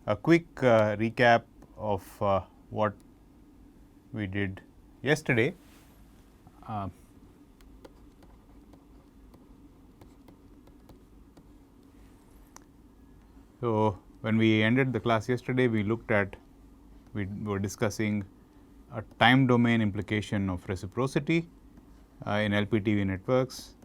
a quick recap of what we did yesterday. So, when we ended the class yesterday, we were discussing a time domain implication of reciprocity in LPTV networks.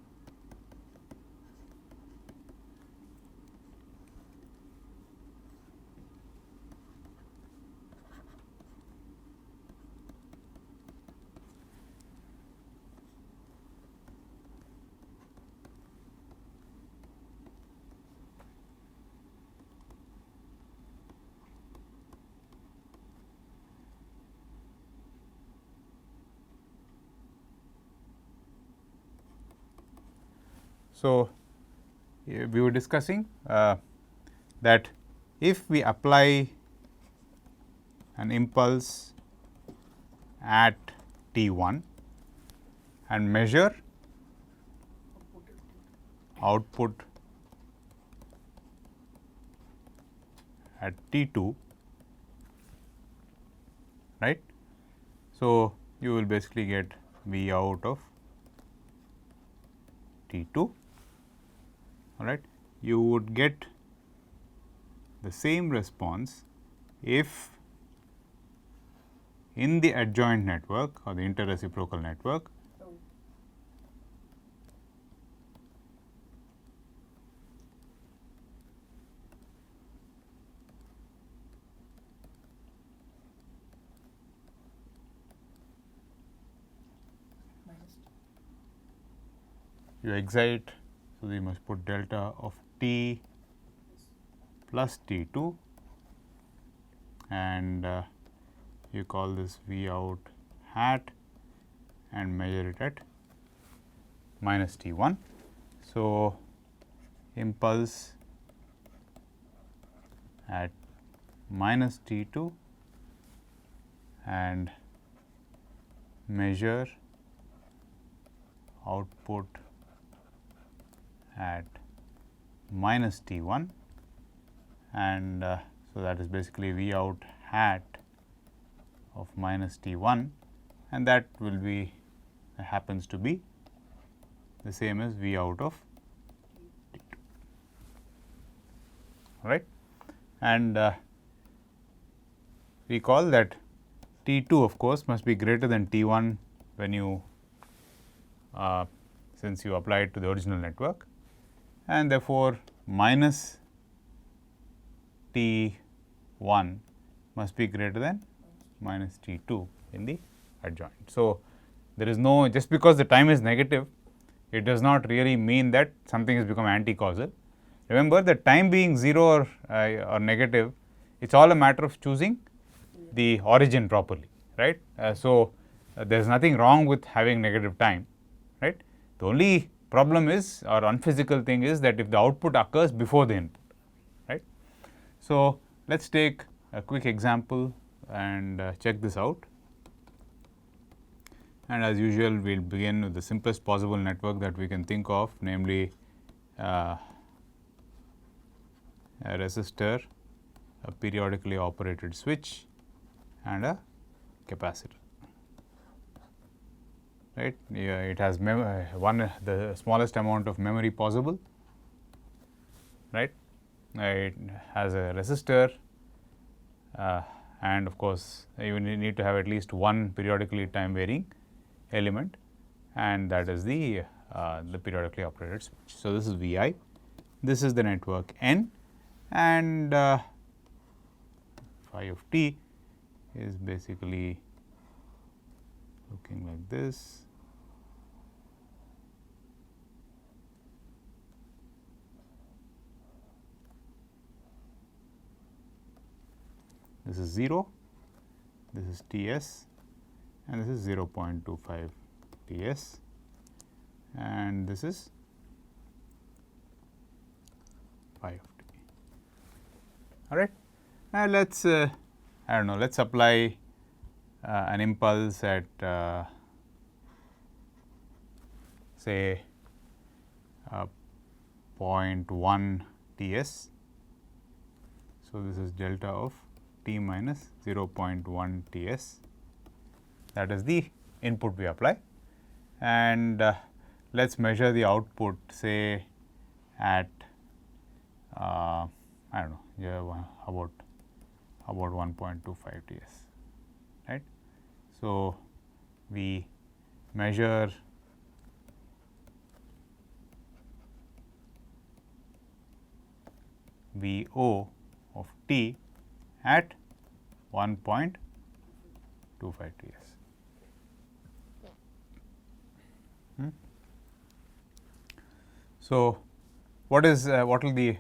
So, we were discussing that if we apply an impulse at t1 and measure output at t2, right. So, you will basically get V out of t2, all right. You would get the same response if in the adjoint network or the interreciprocal network you excite. So, we must put delta of t plus t2 and you call this V out hat and measure it at minus t1. So, impulse at minus t2 and measure output at minus t1 and so that is basically V out hat of minus t1 and that will be happens to be the same as V out of t2, all right. And recall that t2 of course must be greater than t1 when you since you apply it to the original network, and therefore, minus t1 must be greater than minus t2 in the adjoint. So, there is no, just because the time is negative, it does not really mean that something has become anti-causal. Remember, the time being 0 or negative, it is all a matter of choosing the origin properly, right. So, there is nothing wrong with having negative time, right. The only problem is, or unphysical thing is, that if the output occurs before the input, right. So, let us take a quick example and check this out. And as usual, we will begin with the simplest possible network that we can think of, namely a resistor, a periodically operated switch and a capacitor, right. It has the smallest amount of memory possible, right. It has a resistor and of course, you need to have at least one periodically time varying element and that is the periodically operated switch. So, this is V I, this is the network N and phi of t is basically looking like this. This is 0, this is T s and this is 0.25 T s and this is phi of t. All right. Now, let us I do not know, let us apply an impulse at say 0.1 T s. So, this is delta of t minus 0.1 Ts, that is the input we apply, and let us measure the output say at I do not know, yeah, about 1.25 Ts, right. So, we measure VO of t at 1.25 Ts. So, what will the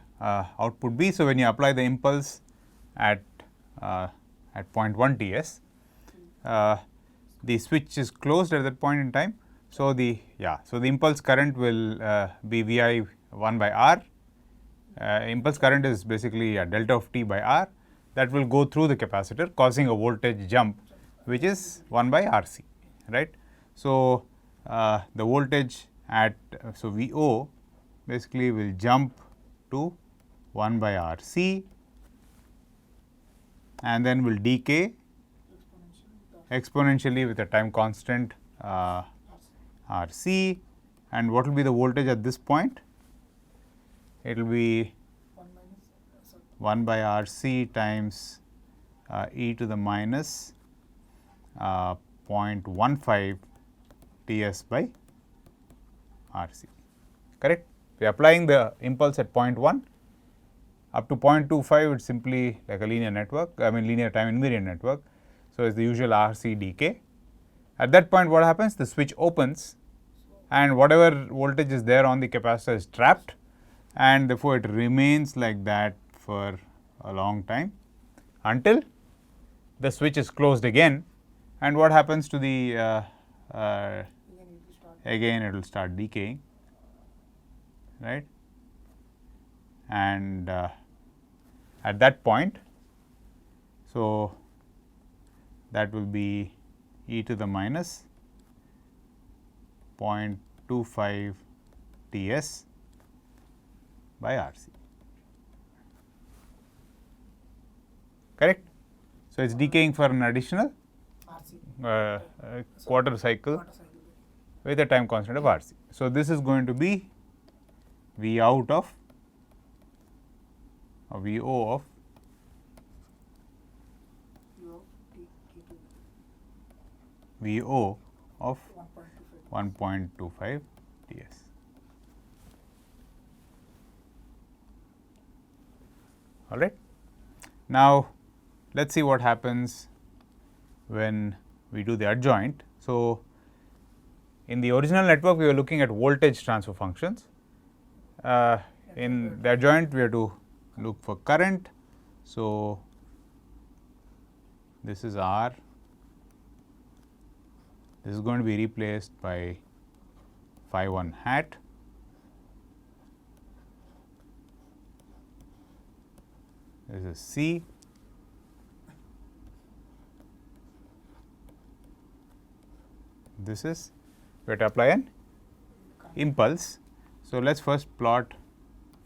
output be? So, when you apply the impulse at 0.1 Ts, the switch is closed at that point in time. So, the impulse current will be Vi 1 by R. Impulse current is basically delta of t by R, that will go through the capacitor, causing a voltage jump which is 1 by RC, right. So, the voltage at VO basically will jump to 1 by RC and then will decay exponentially with a time constant RC, and what will be the voltage at this point? It will be 1 by RC times e to the minus 0.15 Ts by RC, correct. We are applying the impulse at 0.1 up to 0.25, it is simply like a linear network, I mean linear time invariant network. So, it is the usual RC decay. At that point what happens? The switch opens and whatever voltage is there on the capacitor is trapped, and therefore, it remains like that for a long time until the switch is closed again, and what happens to the again it will start decaying, right, and at that point, so that will be e to the minus 0.25 Ts by RC, correct. So, it is decaying for an additional quarter cycle with a time constant of RC. So, this is going to be V out of VO of VO of 1.25 Ts. All right. Now, let us see what happens when we do the adjoint. So, in the original network, we were looking at voltage transfer functions. In the adjoint, we have to look for current. So, this is R, this is going to be replaced by phi 1 hat. This is C. This is we have to apply an impulse. So, let us first plot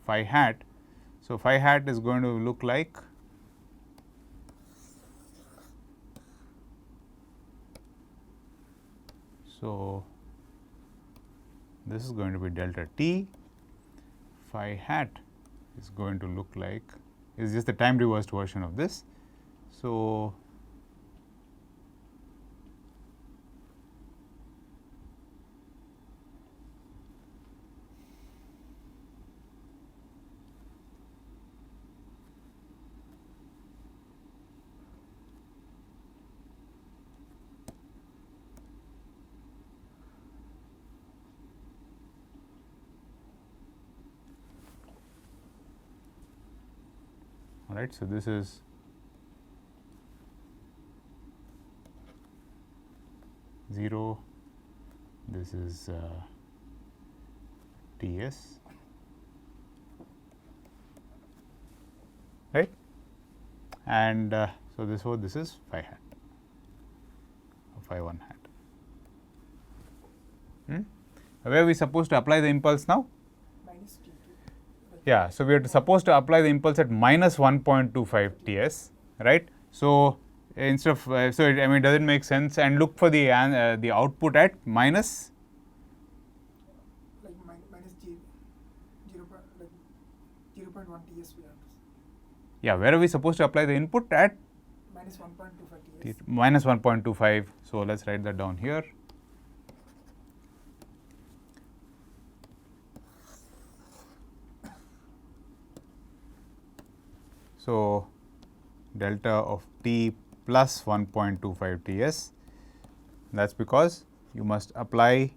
phi hat. So, phi hat is going to look like so this is going to be delta t, phi hat is going to look like is just the time reversed version of this. So, all right. So, this is zero, this is Ts, right, and so this is phi hat or phi 1 hat. Where are we supposed to apply the impulse now? Minus T2 Yeah, so we are supposed to apply the impulse at minus 1.25 Ts, right? So instead of I mean, does it make sense? And look for the output at minus, like minus 0.1 Ts we have to yeah, where are we supposed to apply the input at? minus 1.25 Ts. Minus 1.25. So let's write that down here. So delta of T plus 1.25 Ts, that's because you must apply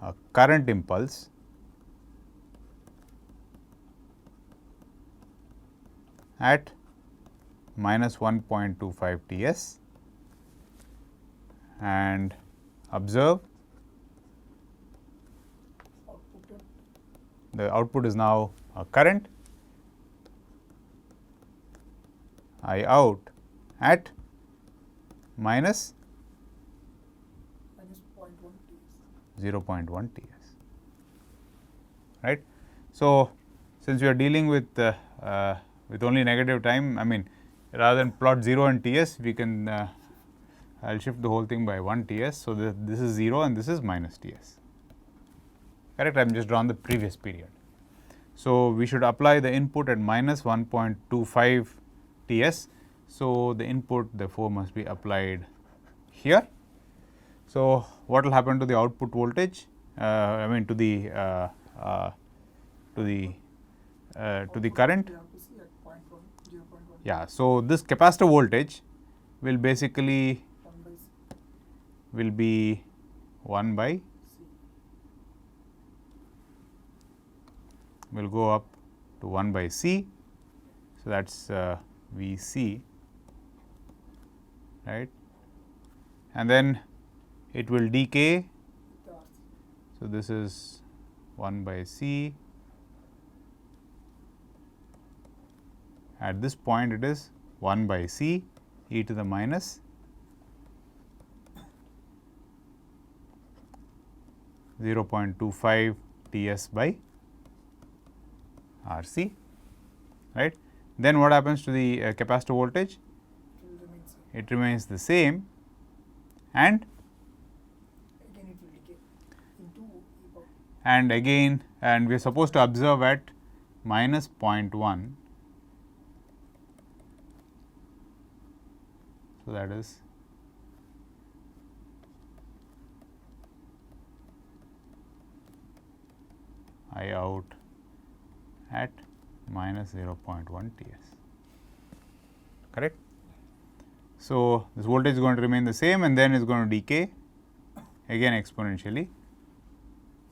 a current impulse at minus 1.25 Ts and observe the output is now a current I out at minus 0.1 Ts, right. So since we are dealing with only negative time, I mean, rather than plot 0 and Ts, we can I'll shift the whole thing by 1 Ts. So this is 0 and this is minus Ts, correct. I am just drawn the previous period. So we should apply the input at minus 1.25 Ts. So the input therefore must be applied here. So what will happen to the output voltage? I mean to the current. Yeah. So this capacitor voltage will basically will be 1 by will go up to 1 by C. So that's Vc, right, and then it will decay. So this is 1 by C. At this point it is 1 by C e to the minus 0.25 Ts by Rc, right. Then what happens to the capacitor voltage? It remains the same, and again we are supposed to observe at minus 0.1. So that is I out at minus 0.1 Ts, correct. So this voltage is going to remain the same and then is going to decay again exponentially,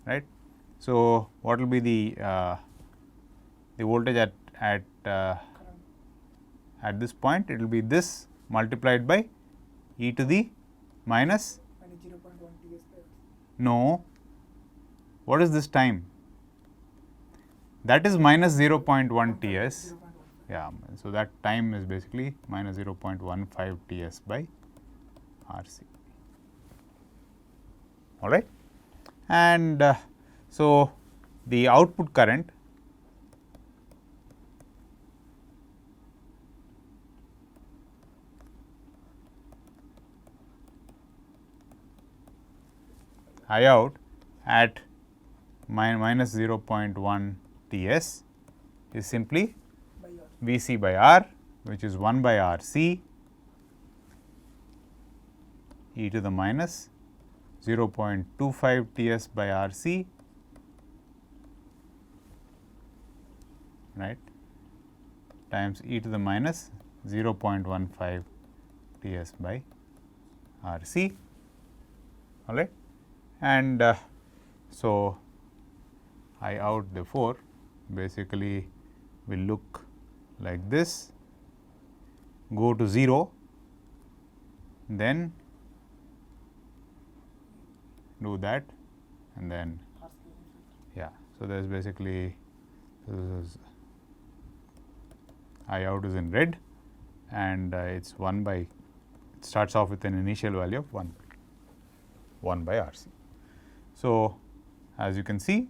right. So what will be the voltage at this point? It will be this multiplied by e to the minus 0.1 Ts. No, what is this time? That is minus 0.1 Ts. Yeah, so that time is basically minus 0.15 Ts by Rc. All right, and so the output current I out at minus 0.1 Ts is simply Vc by R, which is 1 by Rc e to the minus 0.25 Ts by Rc, right, times e to the minus 0.15 Ts by Rc, all right. And so I out therefore basically will look like this, go to 0, then do that, and then yeah. So there is basically this is I out is in red, and it's 1 by, it starts off with an initial value of 1 by Rc. So as you can see,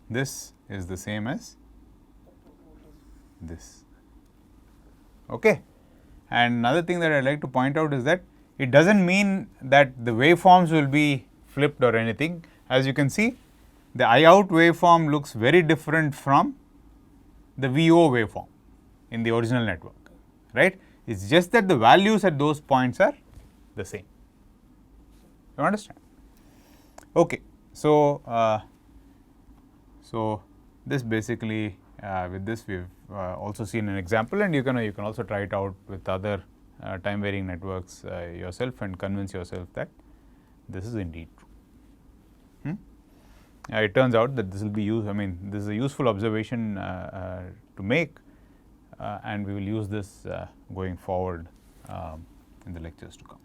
this is the same as this. Okay. And another thing that I would like to point out is that it does not mean that the waveforms will be flipped or anything. As you can see, the I out waveform looks very different from the VO waveform in the original network, right. It is just that the values at those points are the same. You understand? Okay. So, this basically with this we have also seen an example, and you can also try it out with other time varying networks yourself and convince yourself that this is indeed true. It turns out that this will be used, I mean this is a useful observation to make, and we will use this going forward in the lectures to come.